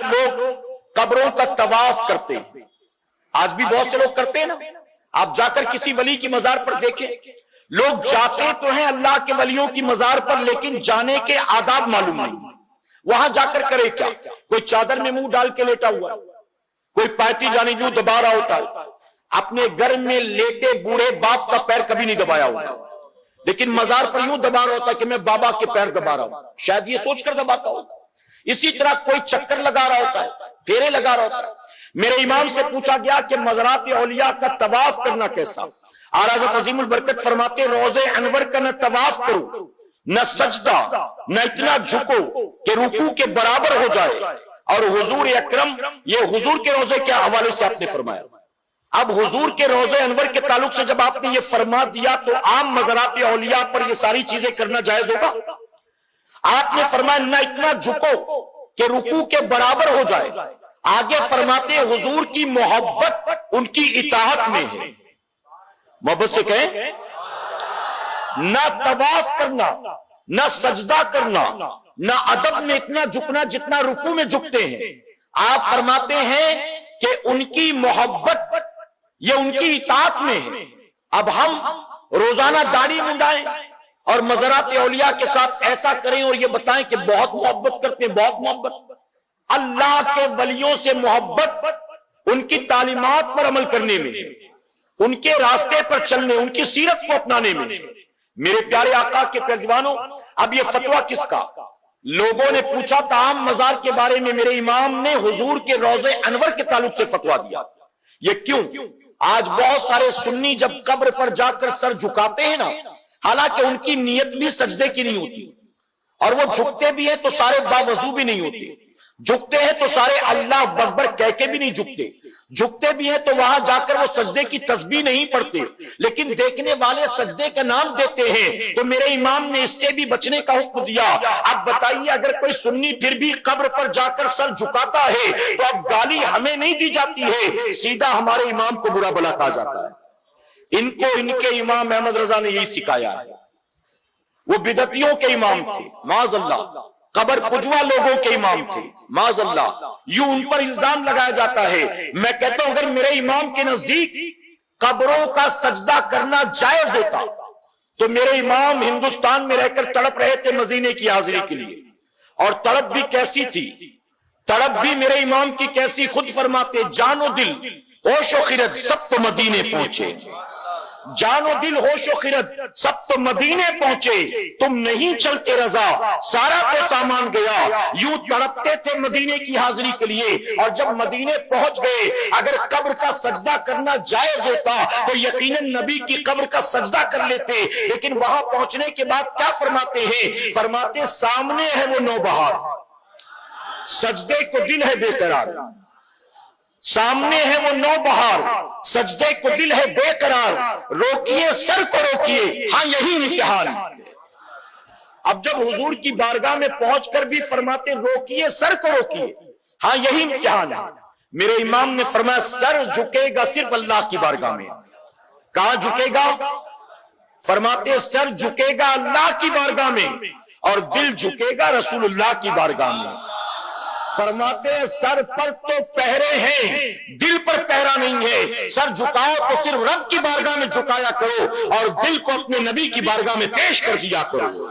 لوگ قبروں کا طواف کرتے ہیں. آج بھی بہت سے لوگ کرتے ہیں نا. آپ جا کر کسی ولی کی مزار پر دیکھیں, لوگ جاتے تو ہیں اللہ کے ولیوں کی مزار پر, لیکن جانے کے آداب معلوم نہیں. وہاں جا کر کرے کیا؟ کوئی چادر میں منہ ڈال کے لیٹا ہوا, کوئی پایتی جانی جو دبا رہا ہوتا ہے. اپنے گھر میں لیٹے بوڑھے باپ کا پیر کبھی نہیں دبایا ہوگا, لیکن مزار پر یوں دبا رہا ہوتا ہے کہ میں بابا کے پیر دبا رہا ہوں, شاید یہ سوچ کر دباتا ہوگا. اسی طرح کوئی چکر لگا رہا ہوتا ہے, پھیرے لگا رہا ہوتا ہے. میرے امام سے پوچھا گیا کہ مزارات اولیاء کا طواف کرنا کیسا؟ اعلیٰ حضرت عظیم البرکت فرماتے روضے انور کا نہ طواف کرو نہ سجدہ نہ اتنا جھکو کہ رکوع کے برابر ہو جائے. اور حضور اکرم, یہ حضور کے روضے کے حوالے سے آپ نے فرمایا. اب حضور کے روضے انور کے تعلق سے جب آپ نے یہ فرما دیا تو عام مزارات اولیاء پر یہ ساری چیزیں کرنا جائز ہوگا؟ آپ نے فرمایا نہ اتنا جھکو کہ رکوع کے برابر ہو جائے. آگے فرماتے حضور کی محبت ان کی اطاعت میں ہے. محبت سے کہیں, نہ طواف کرنا نہ سجدہ کرنا نہ ادب میں اتنا جھکنا جتنا رکوع میں جھکتے ہیں. آپ فرماتے ہیں کہ ان کی محبت یہ ان کی اطاعت میں ہے. اب ہم روزانہ داڑھی منڈائیں اور مزارات اولیاء کے ساتھ ایسا کریں اور یہ بتائیں کہ بہت محبت کرتے ہیں, بہت محبت. اللہ کے ولیوں سے محبت ان کی تعلیمات پر عمل کرنے میں, ان کے راستے پر چلنے, ان کی سیرت کو اپنانے میں. میرے پیارے آقا کے پیروانوں, اب یہ فتویٰ کس کا؟ لوگوں نے پوچھا تھا عام مزار کے بارے میں, میرے امام نے حضور کے روضے انور کے تعلق سے فتویٰ دیا. یہ کیوں؟ آج بہت سارے سنی جب قبر پر جا کر سر جھکاتے ہیں نا, حالانکہ ان کی نیت بھی سجدے کی نہیں ہوتی, اور وہ جھکتے بھی ہیں تو سارے باوضو بھی نہیں ہوتے, جھکتے ہیں تو سارے اللہ اکبر کہہ کے بھی نہیں جھکتے, جھکتے بھی ہیں تو وہاں جا کر وہ سجدے کی تسبیح نہیں پڑھتے, لیکن دیکھنے والے سجدے کا نام دیتے ہیں. تو میرے امام نے اس سے بھی بچنے کا حکم دیا. اب بتائیے اگر کوئی سنی پھر بھی قبر پر جا کر سر جھکاتا ہے تو اب گالی ہمیں نہیں دی جاتی ہے, سیدھا ہمارے امام کو برا بھلا کہا جاتا ہے. ان کو ان کے امام احمد رضا نے یہی سکھایا ہے. وہ بدعتیوں کے امام تھے معاذ اللہ, قبر پجوا لوگوں کے امام تھے معاذ اللہ. یوں ان پر الزام لگایا جاتا ہے. میں کہتا ہوں اگر میرے امام کے نزدیک قبروں کا سجدہ کرنا جائز ہوتا تو میرے امام ہندوستان میں رہ کر تڑپ رہے تھے مدینے کی حاضری کے لیے, اور تڑپ بھی کیسی تھی, تڑپ بھی میرے امام کی کیسی, خود فرماتے جان و دل ہوش و خرد سب تو مدینے پہنچے, جان و دل ہوش و خرد سب تو مدینے پہنچے, تم نہیں چلتے رضا سارا تو سامان گیا. یوں تڑپتے تھے مدینے کی حاضری کے لیے, اور جب مدینے پہنچ گئے اگر قبر کا سجدہ کرنا جائز ہوتا تو یقیناً نبی کی قبر کا سجدہ کر لیتے. لیکن وہاں پہنچنے کے بعد کیا فرماتے ہیں؟ فرماتے سامنے ہے وہ نوبہار, سجدے کو دل ہے بے قرار, سامنے ہے وہ نوبہار, سجدے کو دل ہے بے قرار, روکیے سر کو روکیے, ہاں یہی امتحان. اب جب حضور کی بارگاہ میں پہنچ کر بھی فرماتے روکیے سر کو روکیے, ہاں یہی امتحان ہے. میرے امام نے فرمایا سر جھکے گا صرف اللہ کی بارگاہ میں. کہاں جھکے گا؟ فرماتے سر جھکے گا اللہ کی بارگاہ میں, اور دل جھکے گا رسول اللہ کی بارگاہ میں. فرماتے ہیں سر پر تو پہرے ہیں, دل پر پہرا نہیں ہے. سر جھکاؤ تو صرف رب کی بارگاہ میں جھکایا کرو, اور دل کو اپنے نبی کی بارگاہ میں پیش کر دیا کرو.